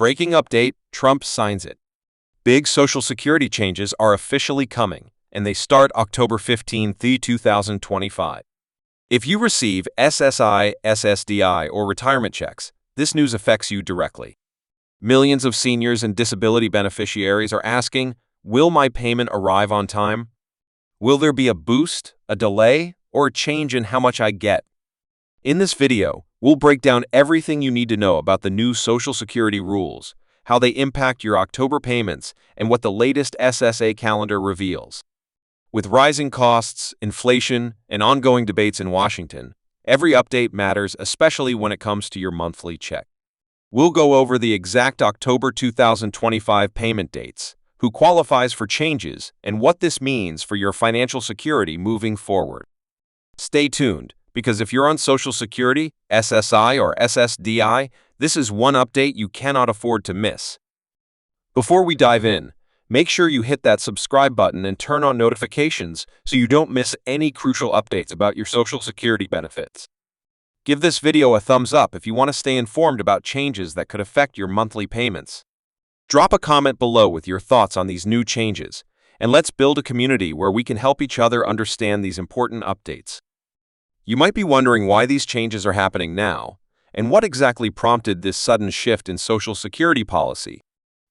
Breaking update, Trump signs it. Big Social Security changes are officially coming, and they start October 15, 2025. If you receive SSI, SSDI, or retirement checks, this news affects you directly. Millions of seniors and disability beneficiaries are asking, will my payment arrive on time? Will there be a boost, a delay, or a change in how much I get? In this video, we'll break down everything you need to know about the new Social Security rules, how they impact your October payments, and what the latest SSA calendar reveals. With rising costs, inflation, and ongoing debates in Washington, every update matters, especially when it comes to your monthly check. We'll go over the exact October 2025 payment dates, who qualifies for changes, and what this means for your financial security moving forward. Stay tuned, because if you're on Social Security, SSI, or SSDI, this is one update you cannot afford to miss. Before we dive in, make sure you hit that subscribe button and turn on notifications so you don't miss any crucial updates about your Social Security benefits. Give this video a thumbs up if you want to stay informed about changes that could affect your monthly payments. Drop a comment below with your thoughts on these new changes, and let's build a community where we can help each other understand these important updates. You might be wondering why these changes are happening now, and what exactly prompted this sudden shift in Social Security policy.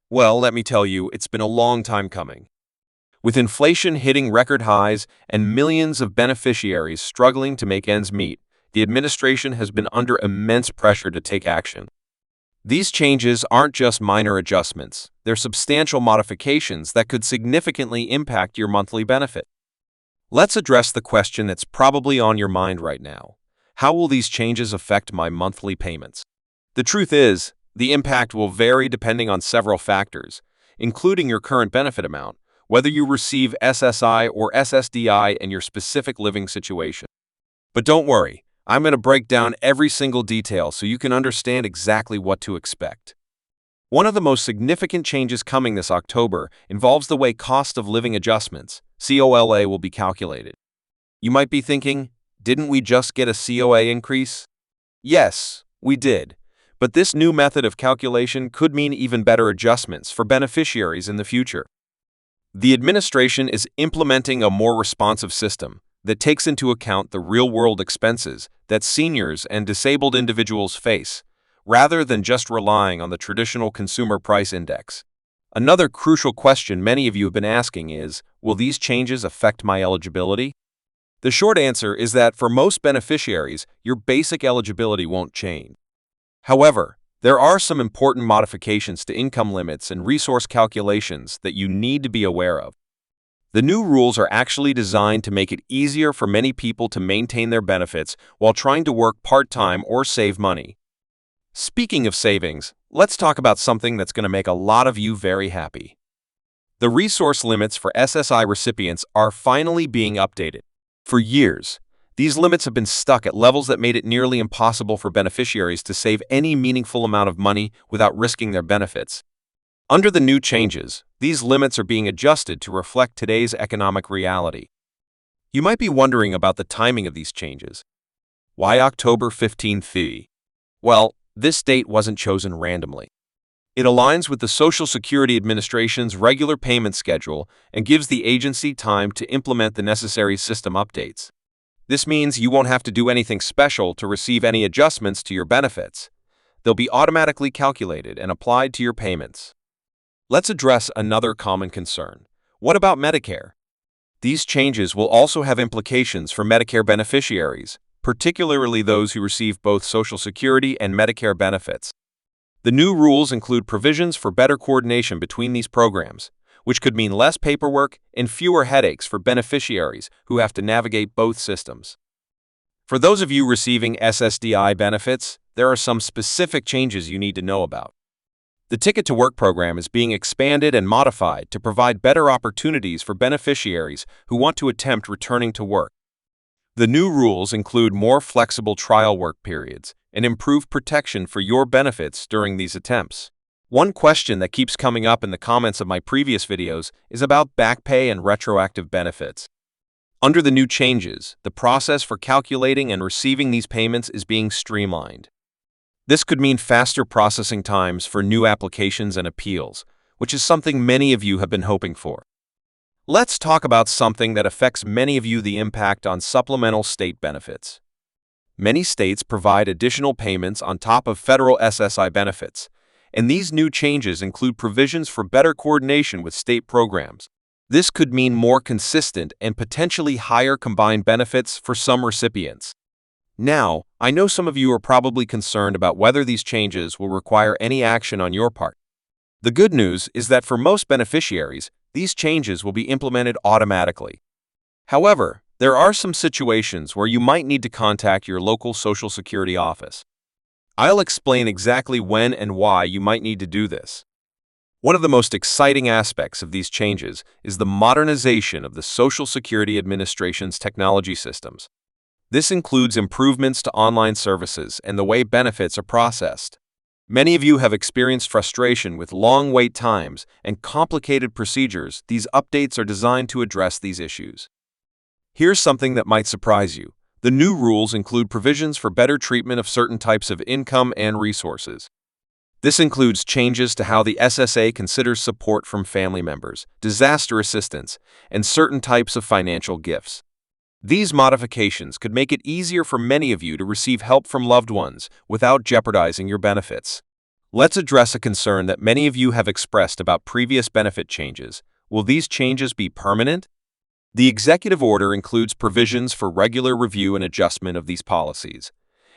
Well, let me tell you, it's been a long time coming. With inflation hitting record highs and millions of beneficiaries struggling to make ends meet, the administration has been under immense pressure to take action. These changes aren't just minor adjustments, they're substantial modifications that could significantly impact your monthly benefit. Let's address the question that's probably on your mind right now. How will these changes affect my monthly payments? The truth is, the impact will vary depending on several factors, including your current benefit amount, whether you receive SSI or SSDI, and your specific living situation. But don't worry, I'm going to break down every single detail so you can understand exactly what to expect. One of the most significant changes coming this October involves the way cost of living adjustments, COLA, will be calculated. You might be thinking, didn't we just get a COA increase? Yes, we did. But this new method of calculation could mean even better adjustments for beneficiaries in the future. The administration is implementing a more responsive system that takes into account the real-world expenses that seniors and disabled individuals face, rather than just relying on the traditional consumer price index. Another crucial question many of you have been asking is, will these changes affect my eligibility? The short answer is that for most beneficiaries, your basic eligibility won't change. However, there are some important modifications to income limits and resource calculations that you need to be aware of. The new rules are actually designed to make it easier for many people to maintain their benefits while trying to work part-time or save money. Speaking of savings, let's talk about something that's going to make a lot of you very happy. The resource limits for SSI recipients are finally being updated. For years, these limits have been stuck at levels that made it nearly impossible for beneficiaries to save any meaningful amount of money without risking their benefits. Under the new changes, these limits are being adjusted to reflect today's economic reality. You might be wondering about the timing of these changes. Why October 15th? Well, this date wasn't chosen randomly. It aligns with the Social Security Administration's regular payment schedule and gives the agency time to implement the necessary system updates. This means you won't have to do anything special to receive any adjustments to your benefits. They'll be automatically calculated and applied to your payments. Let's address another common concern. What about Medicare? These changes will also have implications for Medicare beneficiaries, particularly those who receive both Social Security and Medicare benefits. The new rules include provisions for better coordination between these programs, which could mean less paperwork and fewer headaches for beneficiaries who have to navigate both systems. For those of you receiving SSDI benefits, there are some specific changes you need to know about. The Ticket to Work program is being expanded and modified to provide better opportunities for beneficiaries who want to attempt returning to work. The new rules include more flexible trial work periods and improved protection for your benefits during these attempts. One question that keeps coming up in the comments of my previous videos is about back pay and retroactive benefits. Under the new changes, the process for calculating and receiving these payments is being streamlined. This could mean faster processing times for new applications and appeals, which is something many of you have been hoping for. Let's talk about something that affects many of you: the impact on supplemental state benefits. Many states provide additional payments on top of federal SSI benefits, and these new changes include provisions for better coordination with state programs. This could mean more consistent and potentially higher combined benefits for some recipients. Now, I know some of you are probably concerned about whether these changes will require any action on your part. The good news is that for most beneficiaries, these changes will be implemented automatically. However, there are some situations where you might need to contact your local Social Security office. I'll explain exactly when and why you might need to do this. One of the most exciting aspects of these changes is the modernization of the Social Security Administration's technology systems. This includes improvements to online services and the way benefits are processed. Many of you have experienced frustration with long wait times and complicated procedures. These updates are designed to address these issues. Here's something that might surprise you. The new rules include provisions for better treatment of certain types of income and resources. This includes changes to how the SSA considers support from family members, disaster assistance, and certain types of financial gifts. These modifications could make it easier for many of you to receive help from loved ones without jeopardizing your benefits. Let's address a concern that many of you have expressed about previous benefit changes. Will these changes be permanent? The executive order includes provisions for regular review and adjustment of these policies,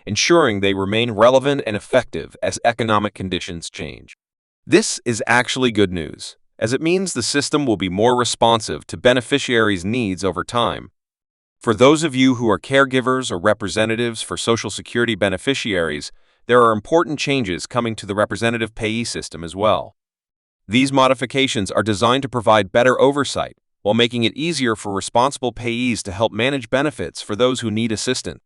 ensuring they remain relevant and effective as economic conditions change. This is actually good news, as it means the system will be more responsive to beneficiaries' needs over time. For those of you who are caregivers or representatives for Social Security beneficiaries, there are important changes coming to the representative payee system as well. These modifications are designed to provide better oversight while making it easier for responsible payees to help manage benefits for those who need assistance.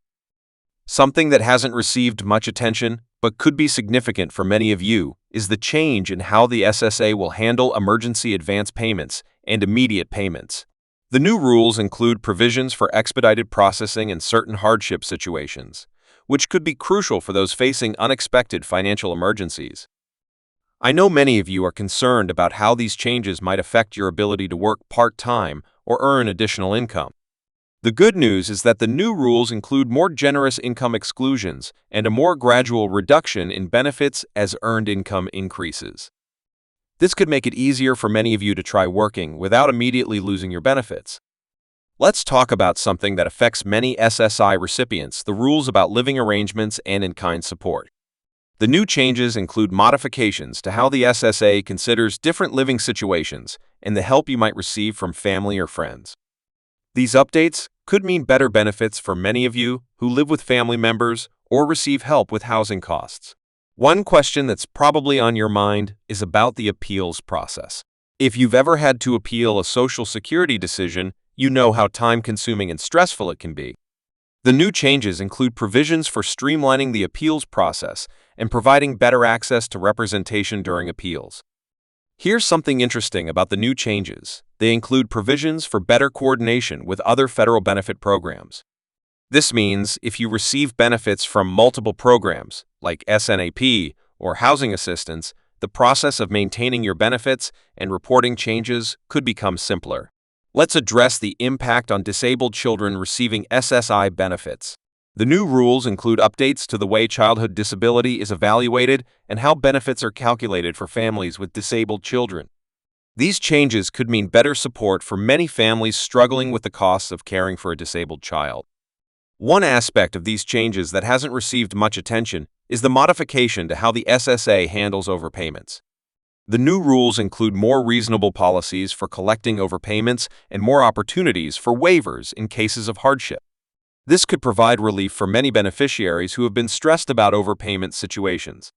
Something that hasn't received much attention but could be significant for many of you is the change in how the SSA will handle emergency advance payments and immediate payments. The new rules include provisions for expedited processing in certain hardship situations, which could be crucial for those facing unexpected financial emergencies. I know many of you are concerned about how these changes might affect your ability to work part-time or earn additional income. The good news is that the new rules include more generous income exclusions and a more gradual reduction in benefits as earned income increases. This could make it easier for many of you to try working without immediately losing your benefits. Let's talk about something that affects many SSI recipients: the rules about living arrangements and in-kind support. The new changes include modifications to how the SSA considers different living situations and the help you might receive from family or friends. These updates could mean better benefits for many of you who live with family members or receive help with housing costs. One question that's probably on your mind is about the appeals process. If you've ever had to appeal a Social Security decision, you know how time-consuming and stressful it can be. The new changes include provisions for streamlining the appeals process and providing better access to representation during appeals. Here's something interesting about the new changes. They include provisions for better coordination with other federal benefit programs. This means if you receive benefits from multiple programs, like SNAP or housing assistance, the process of maintaining your benefits and reporting changes could become simpler. Let's address the impact on disabled children receiving SSI benefits. The new rules include updates to the way childhood disability is evaluated and how benefits are calculated for families with disabled children. These changes could mean better support for many families struggling with the costs of caring for a disabled child. One aspect of these changes that hasn't received much attention is the modification to how the SSA handles overpayments. The new rules include more reasonable policies for collecting overpayments and more opportunities for waivers in cases of hardship. This could provide relief for many beneficiaries who have been stressed about overpayment situations.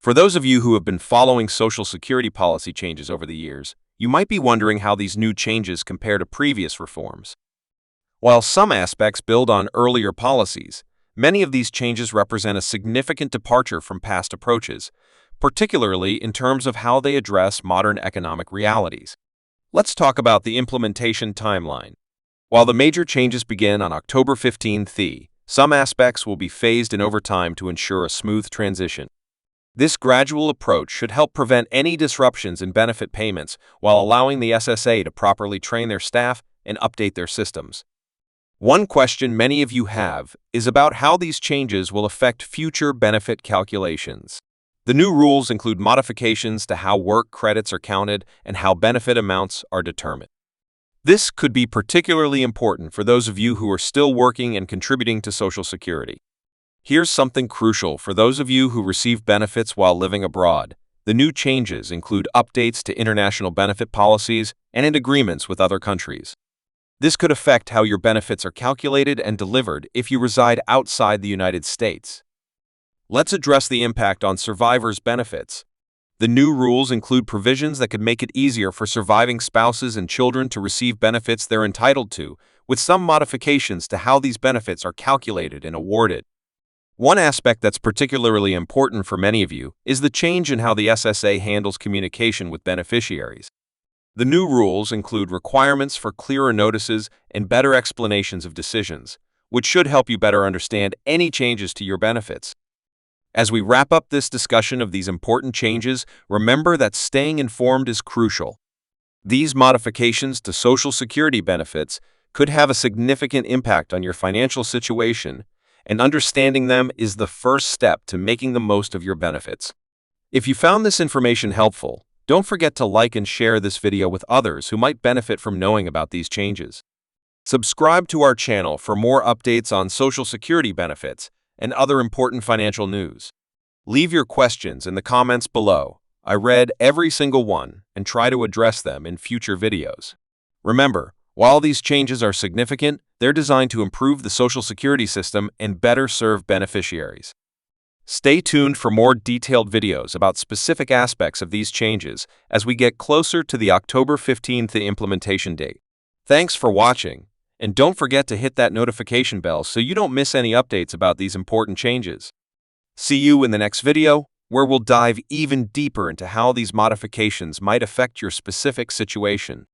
For those of you who have been following Social Security policy changes over the years, you might be wondering how these new changes compare to previous reforms. While some aspects build on earlier policies, many of these changes represent a significant departure from past approaches, particularly in terms of how they address modern economic realities. Let's talk about the implementation timeline. While the major changes begin on October 15th, Some aspects will be phased in over time to ensure a smooth transition. This gradual approach should help prevent any disruptions in benefit payments while allowing the SSA to properly train their staff and update their systems. One question many of you have is about how these changes will affect future benefit calculations. The new rules include modifications to how work credits are counted and how benefit amounts are determined. This could be particularly important for those of you who are still working and contributing to Social Security. Here's something crucial for those of you who receive benefits while living abroad. The new changes include updates to international benefit policies and in agreements with other countries. This could affect how your benefits are calculated and delivered if you reside outside the United States. Let's address the impact on survivors' benefits. The new rules include provisions that could make it easier for surviving spouses and children to receive benefits they're entitled to, with some modifications to how these benefits are calculated and awarded. One aspect that's particularly important for many of you is the change in how the SSA handles communication with beneficiaries. The new rules include requirements for clearer notices and better explanations of decisions, which should help you better understand any changes to your benefits. As we wrap up this discussion of these important changes, remember that staying informed is crucial. These modifications to Social Security benefits could have a significant impact on your financial situation, and understanding them is the first step to making the most of your benefits. If you found this information helpful, don't forget to like and share this video with others who might benefit from knowing about these changes. Subscribe to our channel for more updates on Social Security benefits and other important financial news. Leave your questions in the comments below. I read every single one and try to address them in future videos. Remember, while these changes are significant, they're designed to improve the Social Security system and better serve beneficiaries. Stay tuned for more detailed videos about specific aspects of these changes as we get closer to the October 15th implementation date. Thanks for watching, and don't forget to hit that notification bell so you don't miss any updates about these important changes. See you in the next video, where we'll dive even deeper into how these modifications might affect your specific situation.